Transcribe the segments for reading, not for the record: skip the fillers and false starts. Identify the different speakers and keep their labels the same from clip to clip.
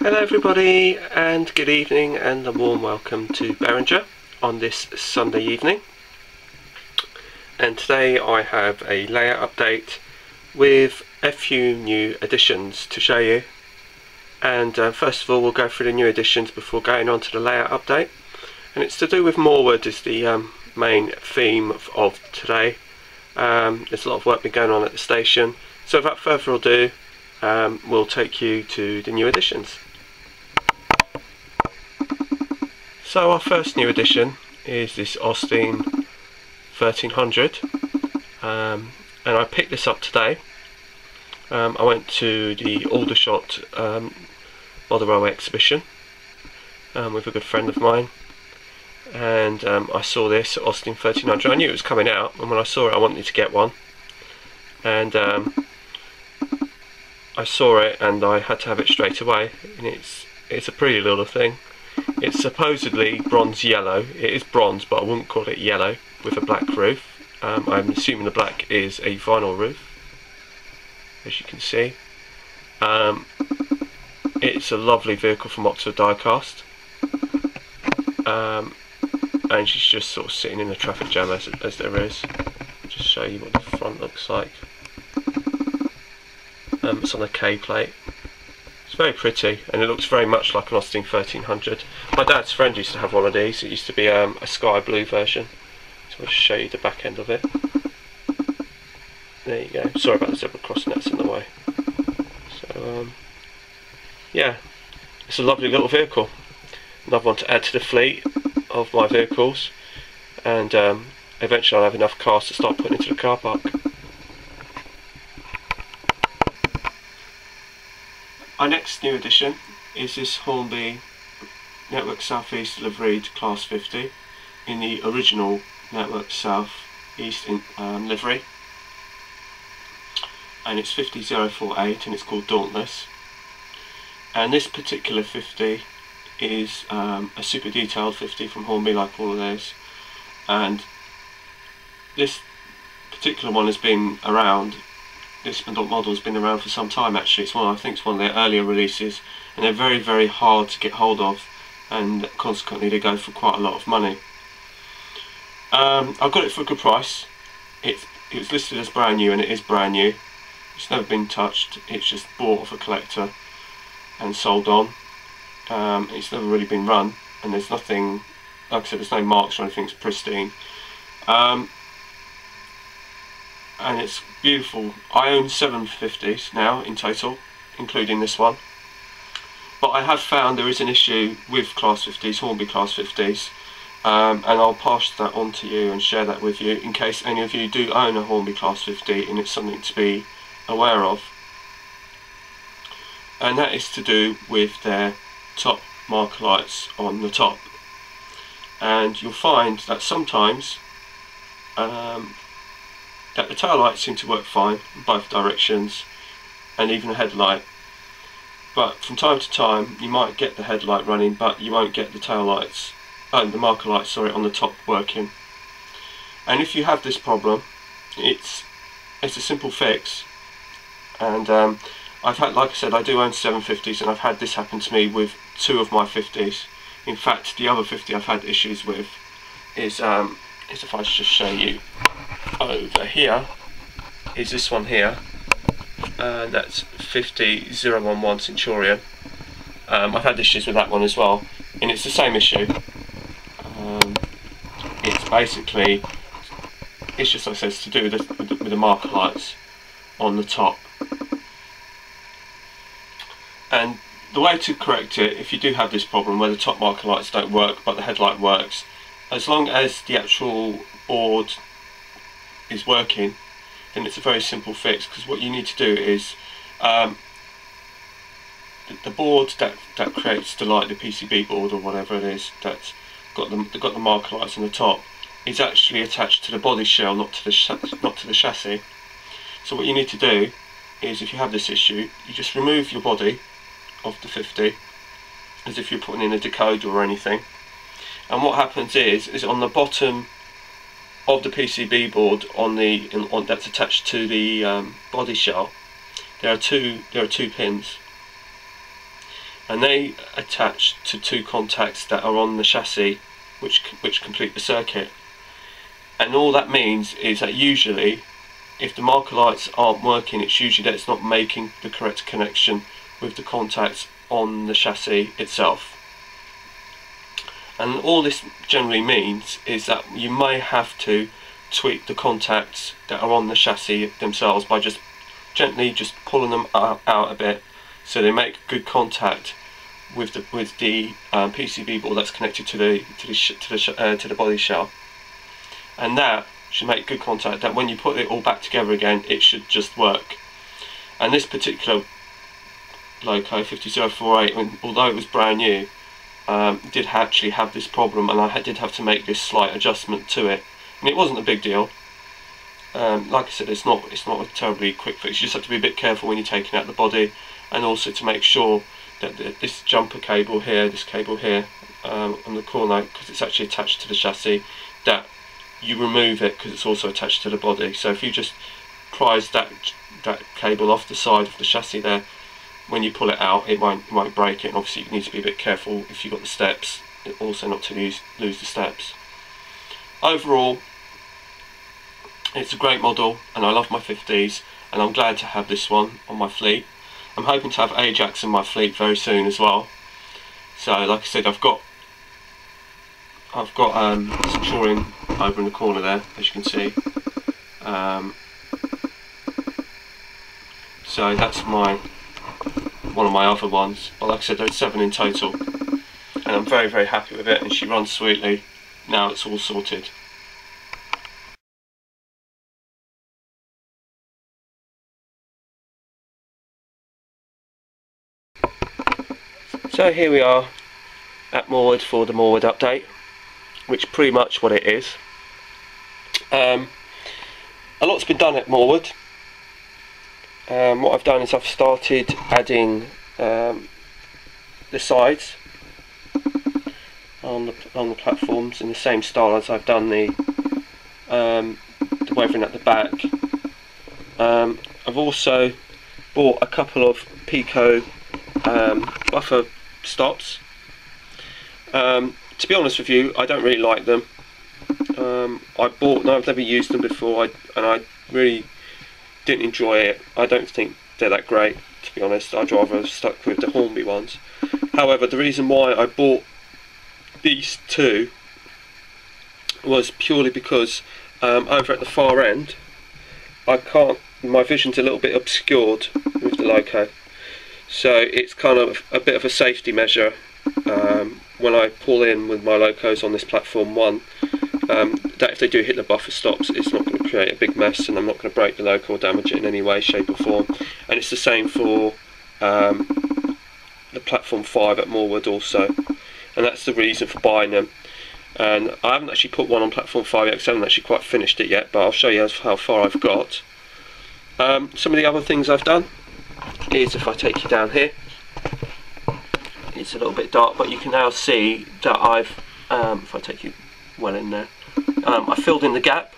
Speaker 1: Hello everybody, and good evening and a warm welcome to Behringer on this Sunday evening. And today I have a layout update with a few new additions to show you. And first of all we'll go through the new additions before going on to the layout update. And it's to do with Morwood is the main theme of today. There's a lot of work been going on at the station. So without further ado, we'll take you to the new additions. So our first new addition is this Austin 1300, and I picked this up today. I went to the Aldershot Model Railway exhibition with a good friend of mine, and I saw this Austin 1300. I knew it was coming out, and when I saw it I wanted to get one, and I saw it and I had to have it straight away. And it's a pretty little thing. It's supposedly bronze yellow. It is bronze, but I wouldn't call it yellow, with a black roof. I'm assuming the black is a vinyl roof, as you can see. It's a lovely vehicle from Oxford Diecast, and she's just sort of sitting in the traffic jam as there is. I'll just show you what the front looks like. It's on a K plate. It's very pretty, and it looks very much like an Austin 1300. My dad's friend used to have one of these. It used to be a sky blue version. So I'll just show you the back end of it. There you go. Sorry about the zebra crossing, that's in the way. So yeah, it's a lovely little vehicle. Another one to add to the fleet of my vehicles, and eventually I'll have enough cars to start putting into the car park. Our next new addition is this Hornby Network South East liveried Class 50 in the original Network South East livery, and it's 50048 and it's called Dauntless. And this particular 50 is a super detailed 50 from Hornby, like all of those, and this particular one has been around. This model has been around for some time actually. It's I think it's one of their earlier releases, and they're very, very hard to get hold of, and consequently they go for quite a lot of money. I got it for a good price. It was listed as brand new, and it is brand new. It's never been touched. It's just bought off a collector and sold on. It's never really been run, and there's nothing, like I said, there's no marks or anything. It's pristine. And it's beautiful. I own 7 50s now in total, including this one. But I have found there is an issue with Class 50s, Hornby Class 50s, and I'll pass that on to you and share that with you in case any of you do own a Hornby Class 50 and it's something to be aware of. And that is to do with their top marker lights on the top. And you'll find that sometimes that the tail lights seem to work fine in both directions, and even the headlight. But from time to time you might get the headlight running, but you won't get the tail lights, the marker lights, sorry, on the top working. And if you have this problem, it's a simple fix. And I've had, like I said, I do own 7 50s, and I've had this happen to me with 2 of my 50s. In fact, the other 50 I've had issues with is if I just show you over here, is this one here, and that's 50011 Centurion. I've had issues with that one as well, and it's the same issue. It's basically, it's just, like I said, it's to do with the marker lights on the top. And the way to correct it, if you do have this problem where the top marker lights don't work but the headlight works, as long as the actual board is working, then it's a very simple fix. Because what you need to do is the board that creates the light, the PCB board or whatever it is, that's got the marker lights on the top, is actually attached to the body shell, not to the chassis. So what you need to do is, if you have this issue, you just remove your body of the 50 as if you're putting in a decoder or anything, and what happens is on the bottom of the PCB board that's attached to the body shell, there are two pins, and they attach to two contacts that are on the chassis which complete the circuit. And all that means is that usually if the marker lights aren't working, it's usually that it's not making the correct connection with the contacts on the chassis itself. And all this generally means is that you may have to tweak the contacts that are on the chassis themselves by just gently pulling them out a bit, so they make good contact with the PCB board that's connected to the body shell, and that should make good contact. That when you put it all back together again, it should just work. And this particular loco 50048, although it was brand new, did actually have this problem, and I did have to make this slight adjustment to it. And it wasn't a big deal. Like I said, it's not a terribly quick fix. You just have to be a bit careful when you're taking out the body, and also to make sure that this jumper cable here, this cable here on the corner, because it's actually attached to the chassis, that you remove it because it's also attached to the body. So if you just prise that cable off the side of the chassis there, when you pull it out, it might break it. And obviously you need to be a bit careful if you've got the steps, also not to lose the steps. Overall, it's a great model, and I love my 50s, and I'm glad to have this one on my fleet. I'm hoping to have Ajax in my fleet very soon as well. So like I said, I've got some shoring over in the corner there, as you can see. So that's one of my other ones. But like I said, there's 7 in total, and I'm very, very happy with it, and she runs sweetly. Now it's all sorted. So here we are at Morwood for the Morwood update, which pretty much what it is. A lot's been done at Morwood. What I've done is I've started adding the sides on the platforms in the same style as I've done the weathering at the back. I've also bought a couple of Pico buffer stops. To be honest with you, I don't really like them. I've never used them before, and I really didn't enjoy it. I don't think they're that great, to be honest. I'd rather have stuck with the Hornby ones. However, the reason why I bought these two was purely because over at the far end, my vision's a little bit obscured with the loco. So it's kind of a bit of a safety measure when I pull in with my locos on this platform 1, that if they do hit the buffer stops, it's not going to create a big mess, and I'm not going to break the loco or damage it in any way, shape or form. And it's the same for the platform 5 at Morwood also, and that's the reason for buying them. And I haven't actually put one on platform 5 yet, because I haven't actually quite finished it yet, but I'll show you how far I've got. Some of the other things I've done is, if I take you down here, it's a little bit dark, but you can now see that I've, if I take you well in there, I filled in the gap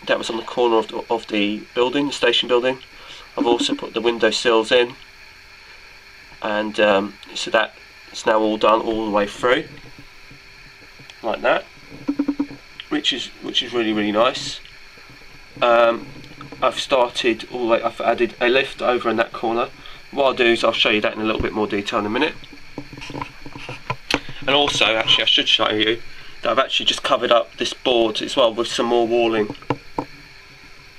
Speaker 1: that was on the corner of the building, the station building. I've also put the window sills in, and so that it's now all done all the way through, like that, which is really, really nice. I've started all the way, I've added a lift over in that corner. What I'll do is I'll show you that in a little bit more detail in a minute. And also, actually, I should show you that I've actually just covered up this board as well with some more walling.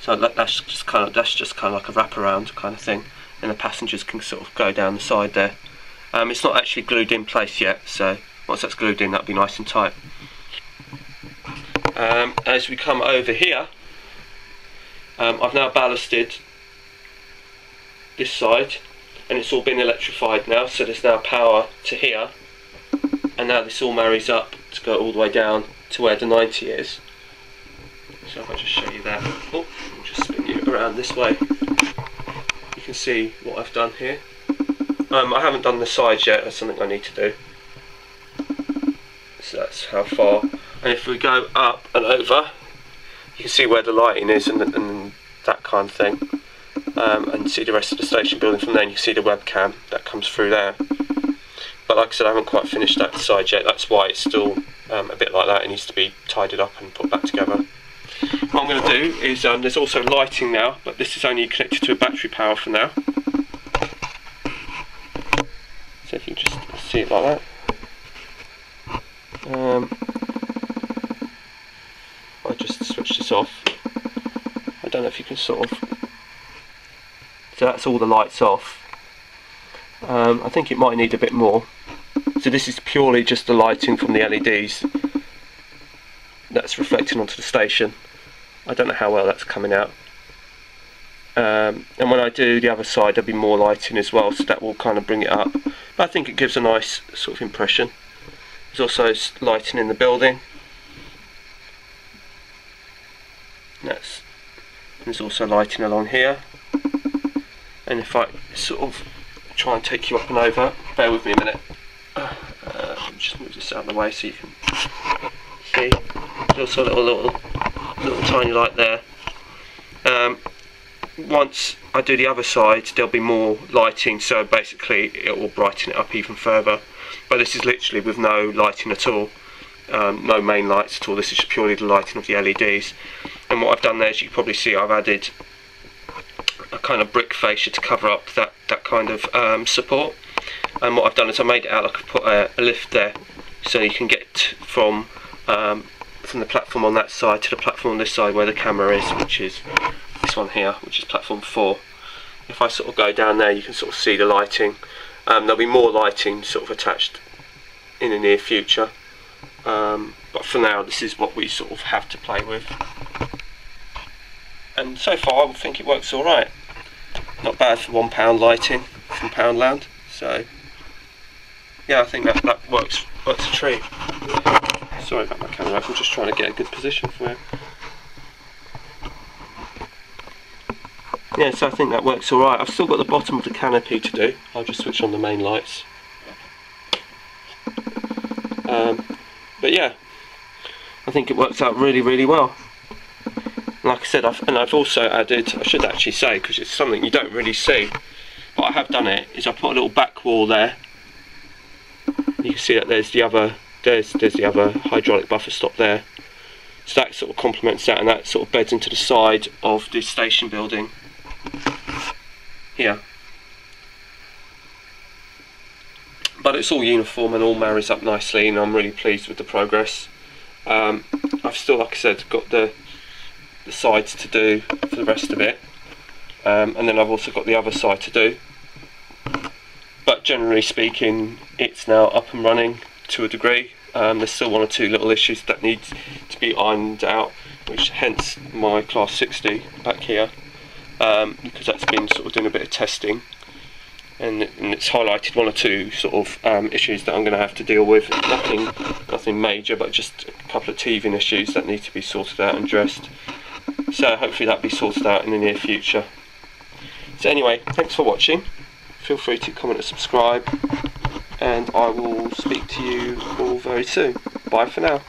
Speaker 1: So that's just kind of like a wraparound kind of thing, and the passengers can sort of go down the side there. It's not actually glued in place yet, so once that's glued in, that'll be nice and tight. As we come over here, I've now ballasted this side, and it's all been electrified now, so there's now power to here, and now this all marries up to go all the way down to where the 90 is. So if I just show you that, I'll just spin you around this way, you can see what I've done here. I haven't done the sides yet, that's something I need to do. So that's how far, and if we go up and over, you can see where the lighting is and that kind of thing, and see the rest of the station building from there, and you can see the webcam that comes through there. but like I said, I haven't quite finished that side yet. That's why it's still a bit like that. It needs to be tidied up and put back together. What I'm going to do is, there's also lighting now, but this is only connected to a battery power for now. So if you just see it like that. I just switched this off. I don't know if you can sort of... So that's all the lights off. I think it might need a bit more. So this is purely just the lighting from the LEDs that's reflecting onto the station. I don't know how well that's coming out. And when I do the other side, there'll be more lighting as well, so that will kind of bring it up. But I think it gives a nice sort of impression. There's also lighting in the building. There's also lighting along here. And if I sort of try and take you up and over, bear with me a minute. Just move this out of the way so you can see. There's also a little tiny light there. Once I do the other side, there'll be more lighting, so basically it will brighten it up even further. But this is literally with no lighting at all, no main lights at all. This is just purely the lighting of the LEDs. And what I've done there, as you can probably see, I've added a kind of brick fascia to cover up that kind of support. And what I've done is I made it out like I put a lift there, so you can get from the platform on that side to the platform on this side where the camera is, which is this one here, which is platform 4. If I sort of go down there, you can sort of see the lighting. There'll be more lighting sort of attached in the near future, but for now this is what we sort of have to play with. And so far I think it works alright. Not bad for £1 lighting from Poundland. So yeah, I think that works a treat. Sorry about my camera, I'm just trying to get a good position for you. Yeah, so I think that works alright. I've still got the bottom of the canopy to do. I'll just switch on the main lights. But yeah, I think it works out really, really well. Like I said, I've also added, I should actually say, because it's something you don't really see, but I have done it, is I put a little back wall there. You can see that there's the other hydraulic buffer stop there. So that sort of complements that, and that sort of beds into the side of the station building here. But it's all uniform and all marries up nicely, and I'm really pleased with the progress. I've still, like I said, got the sides to do for the rest of it, and then I've also got the other side to do. But generally speaking, it's now up and running to a degree. There's still one or two little issues that need to be ironed out, which hence my class 60 back here, because that's been sort of doing a bit of testing, and it's highlighted one or two sort of issues that I'm going to have to deal with. Nothing major, but just a couple of teething issues that need to be sorted out and addressed. So hopefully that'll be sorted out in the near future. So anyway, thanks for watching. Feel free to comment and subscribe, and I will speak to you all very soon. Bye for now.